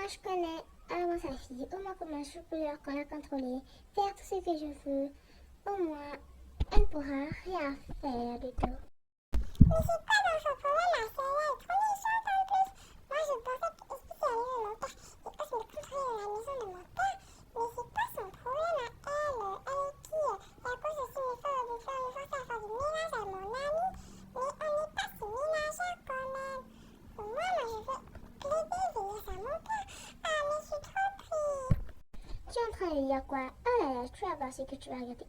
Moi, je connais avant sa fille. Au moins, comment je peux la contrôler, faire tout ce que je veux. Au moins, elle pourra rien faire du tout. Mais c'est pas dans son problème, la série est trop méchante en plus. Moi, je pensais que si elle est mon père, et que je me contrôler la maison de mon père. Mais c'est pas son problème à elle. Elle est qui? Et à cause de ses méthodes de faire le forcer à faire du ménage à mon ami. Mais on n'est pas si ménagères quand même. Pour moi, je vais plaider, veiller à mon père. Ah, mais je suis trop triste. Tu es en train de lire quoi? Oh là là, tu vas voir ce que tu vas regarder.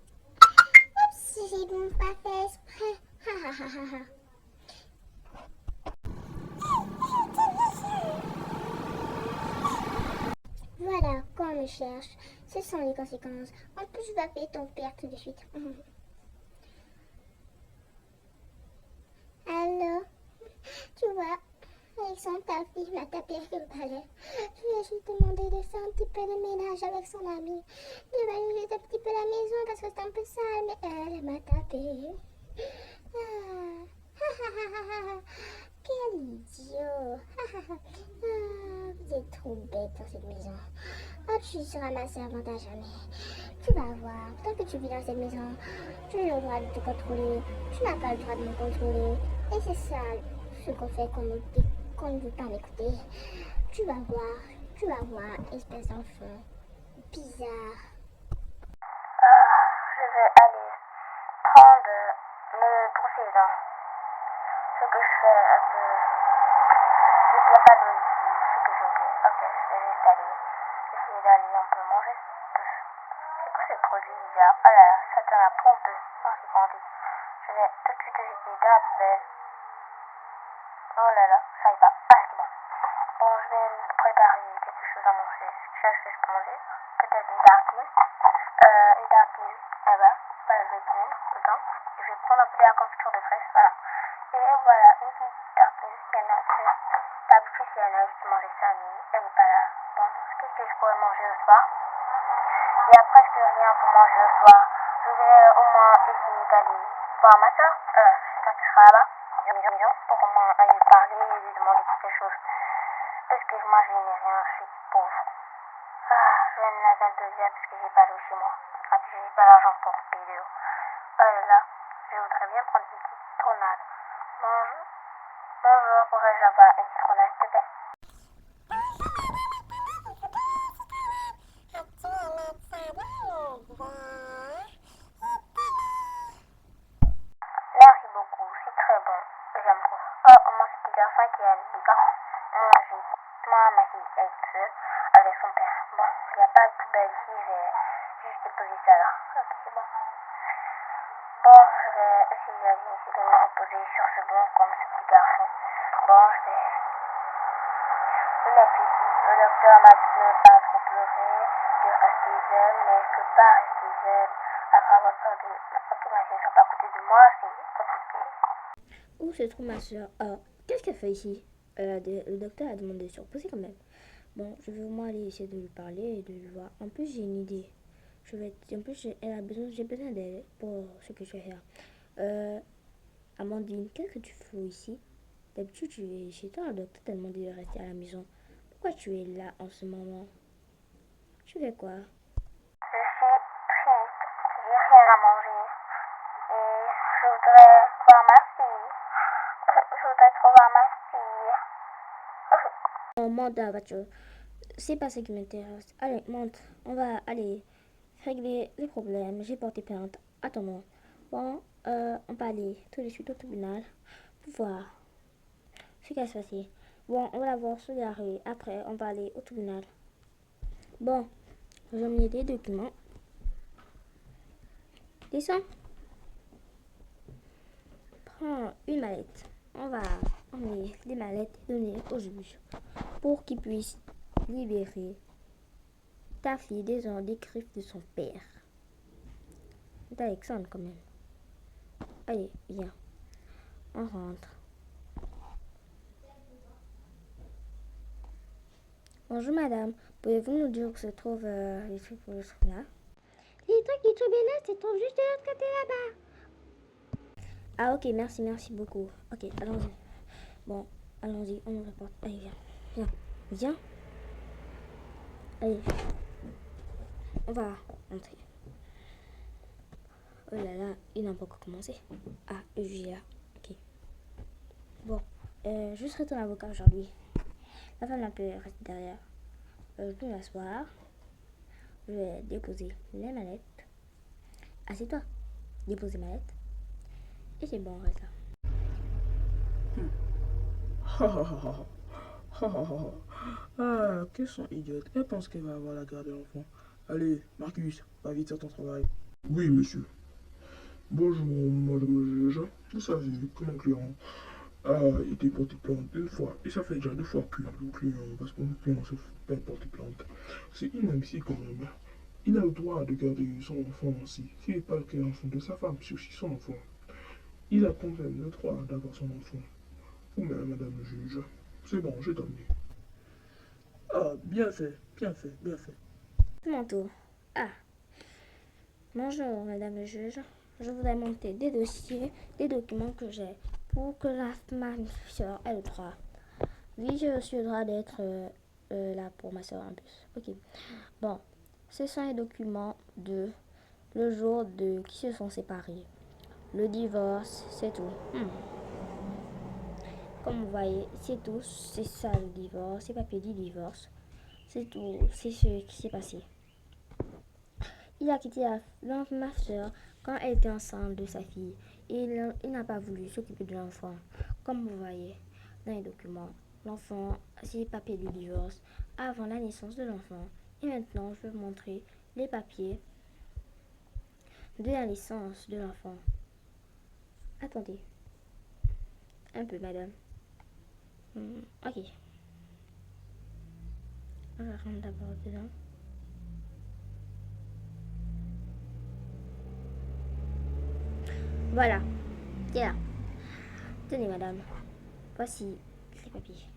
Oups, j'ai bon pas fait exprès. Ha ha ha ha ha. Voilà, quand on me cherche, ce sont les conséquences. En plus, je vais appeler ton père tout de suite. Allô? Tu vois, Alexandre, ta fille m'a tapé avec le balai. Je lui ai juste demandé de faire un petit peu de ménage avec son ami. De balayer un petit peu la maison parce que c'est un peu sale, mais elle m'a tapé. Ah. Quel idiot. Vous êtes trop bête dans cette maison. Oh, tu seras ma servante à jamais. Tu vas voir, tant que tu vis dans cette maison, tu n'as le droit de te contrôler. Tu n'as pas le droit de me contrôler. Et c'est ça ce qu'on fait qu'on ne veut pas m'écouter. Tu vas voir, espèce d'enfant bizarre. Je vais aller prendre mes brosses les dents. Ce que je fais un peu. Je bois pas d'eau ici, ce que j'ai oublié. Ok, je vais juste aller essayer d'aller un peu manger. C'est quoi ce produit bizarre? Oh là là, ça tient la pompeuse. Oh, c'est grandi. Je vais tout de suite jeter dans la poubelle. Oh là là, ça y va. Ah, c'est bon. Bon, je vais me préparer quelque chose à manger. Qu'est-ce que je peux manger? Peut-être une tartine. Une tartine, eh ben, je vais prendre dedans. Je vais prendre un peu de la confiture de fraise, voilà. Et voilà, une petite tartine. Il y en a que d'habitude, il y en a qui mangeaient ça, mais elle n'est pas là. Bon, qu'est-ce que je pourrais manger le soir? Il n'y a presque rien pour manger le soir. Je vais au moins essayer d'aller voir ma soeur. J'espère qu'elle sera là-bas. Pour au moins aller parler et lui demander quelque chose. Parce que moi, je n'ai rien, je suis pauvre. Je vais me laver un peu bien parce que j'ai pas d'eau chez moi. Ah, puis j'ai pas l'argent pour payer l'eau. Oh là là, je voudrais bien prendre une petite citronnade. Bonjour, pourrais-je avoir une citronnade, s'il te plaît? Merci beaucoup, c'est très bon. J'aime trop. Oh, mon petit garçon qui a le biberon. Moi, ma fille est seule avec son père. Bon, il n'y a pas de poubelle ici, je vais juste déposer ça là. Ok, c'est bon. Bon, je vais essayer de me reposer sur ce banc comme ce petit garçon. Bon, je vais le mettre ici. Le docteur m'a dit de ne pas trop pleurer, de rester zen, mais je ne peux pas rester zen. Après avoir peur de n'importe quoi, je ne sont pas à côté de moi, c'est compliqué. Où se trouve ma soeur? Qu'est-ce qu'elle fait ici? Le docteur a demandé de se reposer quand même. Bon, je vais au moins aller essayer de lui parler et de lui voir. En plus, j'ai une idée. En plus, j'ai besoin d'elle pour ce que je vais faire. Amandine, qu'est-ce que tu fais ici? D'habitude, tu es chez toi. Le docteur t'a demandé de rester à la maison. Pourquoi tu es là en ce moment? Tu fais quoi? Je suis triste, j'ai rien à manger et je voudrais voir ma fille. Je voudrais trop voir ma fille. On monte dans la voiture. C'est pas ça qui m'intéresse. Allez, monte. On va aller régler les problèmes. J'ai porté plainte. Attends-moi. Bon, on va aller tout de suite au tribunal pour voir ce qui va se passer. Bon, on va la voir sur la rue. Après, on va aller au tribunal. Bon, j'ai mis des documents. Descends. Prends une mallette. On va emmener les mallettes et donner au juge pour qu'il puisse libérer ta fille des ordres des griffes de son père. C'est Alexandre quand même. Allez, viens. On rentre. Bonjour madame, pouvez-vous nous dire où se trouvent les trucs pour le tribunal? Les trucs du tribunal se trouvent juste de l'autre côté là-bas. Ah ok, merci beaucoup. Ok, allons-y. Bon, allons-y, on nous rapporte. Allez, viens. Allez, on va entrer. Oh là là, il n'a pas encore commencé. Ah, le juge est là. Ok. Bon, je serai ton avocat aujourd'hui. La femme peut rester derrière. Je peux m'asseoir. Je vais déposer les mallettes. Assieds-toi. Déposer les mallettes. Et c'est bon, reste là. Ha ha ha ha. Ha ha ha ha. Ah, quelle sont idiote. Elle pense qu'elle va avoir la garde de l'enfant. Allez, Marcus, va vite sur ton travail. Oui, monsieur. Bonjour, madame le juge. Vous savez que mon client a été porté plainte une fois, et ça fait déjà 2 fois que le client, parce que mon client se fait porter plainte. C'est inadmissible quand même. Il a le droit de garder son enfant aussi. S'il n'est pas que l'enfant de sa femme, c'est aussi son enfant. Il a quand même le droit d'avoir son enfant. Vous-même, madame le juge. C'est bon, j'ai terminé. Ah, bien fait, bien fait, bien fait. C'est mon tour. Ah, bonjour, madame le juge. Je voudrais monter des dossiers, des documents que j'ai pour que ma soeur ait le droit. Oui, j'ai aussi le droit d'être là pour ma soeur en plus. Ok. Bon, ce sont les documents de le jour de qui se sont séparés. Le divorce, c'est tout. Comme vous voyez, c'est tout. C'est ça le divorce, c'est papier du divorce. C'est tout. C'est ce qui s'est passé. Il a quitté ma soeur quand elle était enceinte de sa fille. Et il n'a pas voulu s'occuper de l'enfant. Comme vous voyez dans les documents, l'enfant, c'est les papiers du divorce avant la naissance de l'enfant. Et maintenant, je vais vous montrer les papiers de la naissance de l'enfant. Attendez. Un peu, madame. Ok. On va rentrer d'abord dedans. Voilà. C'est là. Tenez, madame. Voici les papiers.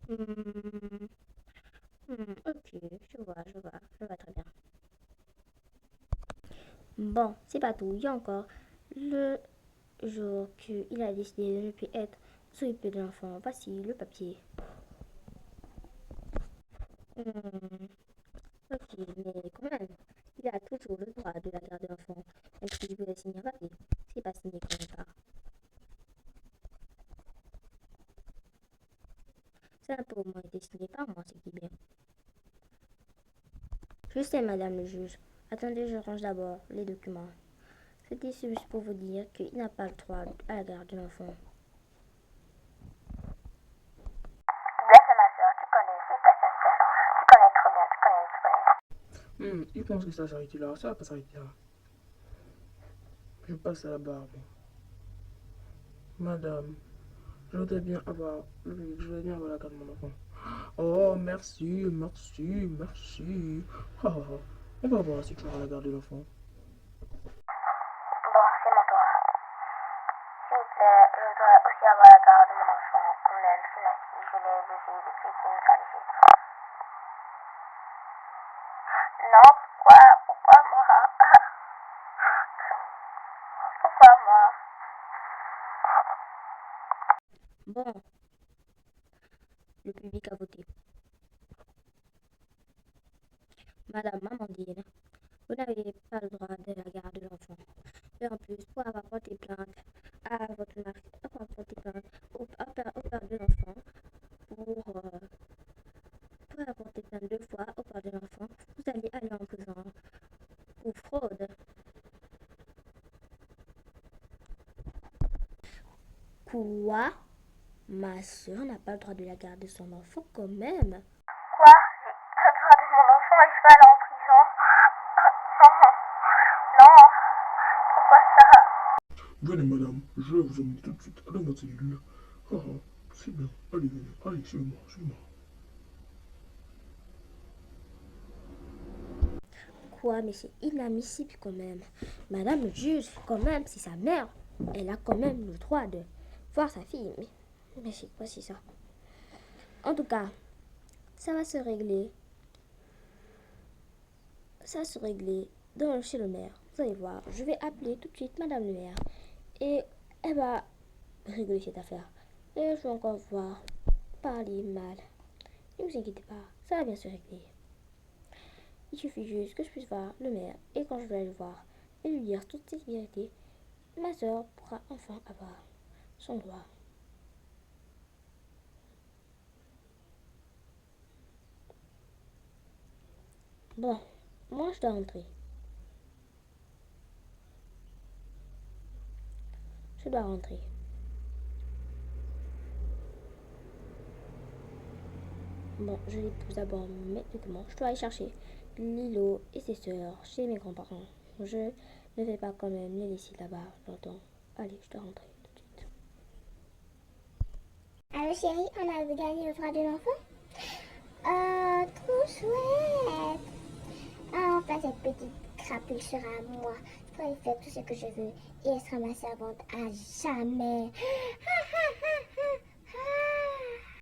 Ok, je vois très bien. Bon, c'est pas tout. Il y a encore le jour qu'il a décidé de ne plus être s'occuper de l'enfant. Voici le papier. Ok, mais quand même, il a toujours le droit de la garder l'enfant, même s'il voulait signer un papier. C'est pas signé quelque part. Ça a pour moi été signé par moi, c'est qui est bien. Je sais, madame le juge. Attendez, je range d'abord les documents. C'était juste pour vous dire qu'il n'a pas le droit à la garde de l'enfant. Bien fait, ma soeur, tu connais, félicitations, félicitations. Tu connais trop bien, tu connais. Il pense que ça s'arrête là. Ça va pas s'arrêter là. Je passe à la barre. Madame, je voudrais bien avoir la garde de mon enfant. Oh, merci, merci, merci. Ah, ah, ah. On va voir si tu auras la garde de l'enfant. Bon, c'est mon tour. S'il vous plaît, je voudrais aussi avoir la garde de mon enfant. On l'aime, c'est ma fille, je l'ai élevée depuis qu'il nous a laissés. Non, pourquoi moi? Pourquoi moi? Bon, le public a voté. Madame Amandine, vous n'avez pas le droit de la garde de l'enfant. Et en plus, pour avoir porté plainte à votre mari, avoir porté plainte au père de l'enfant, pour avoir porté plainte 2 fois au père de l'enfant, vous allez aller en prison pour fraude. Quoi? Ma soeur n'a pas le droit de la garder son enfant quand même. Quoi? J'ai le droit de mon enfant et je vais aller en prison? Non, non, pourquoi ça? Venez, madame, je vais vous emmener tout de suite dans votre cellule. Ah, ah, c'est bien. Allez, venez. Allez, suivez-moi, suivez-moi. Quoi? Mais c'est inadmissible quand même. Madame le juge, quand même, c'est sa mère. Elle a quand même le droit de voir sa fille. Mais c'est quoi, c'est ça? En tout cas, ça va se régler. Ça va se régler chez le maire. Vous allez voir, je vais appeler tout de suite madame le maire. Et elle va régler cette affaire. Et je vais encore voir parler mal. Ne vous inquiétez pas, ça va bien se régler. Il suffit juste que je puisse voir le maire et quand je vais le voir et lui dire toutes ces vérités, ma soeur pourra enfin avoir son droit. Bon, moi je dois rentrer. Je dois rentrer. Bon, je dépose d'abord mes documents. Je dois aller chercher Lilo et ses sœurs chez mes grands-parents. Je ne vais pas quand même les laisser là-bas longtemps. Allez, je dois rentrer tout de suite. Allô chérie, on a gagné le droit de l'enfant. Trop chouette. Ah, enfin, cette petite crapule sera à moi. Je pourrai faire tout ce que je veux et elle sera ma servante à jamais.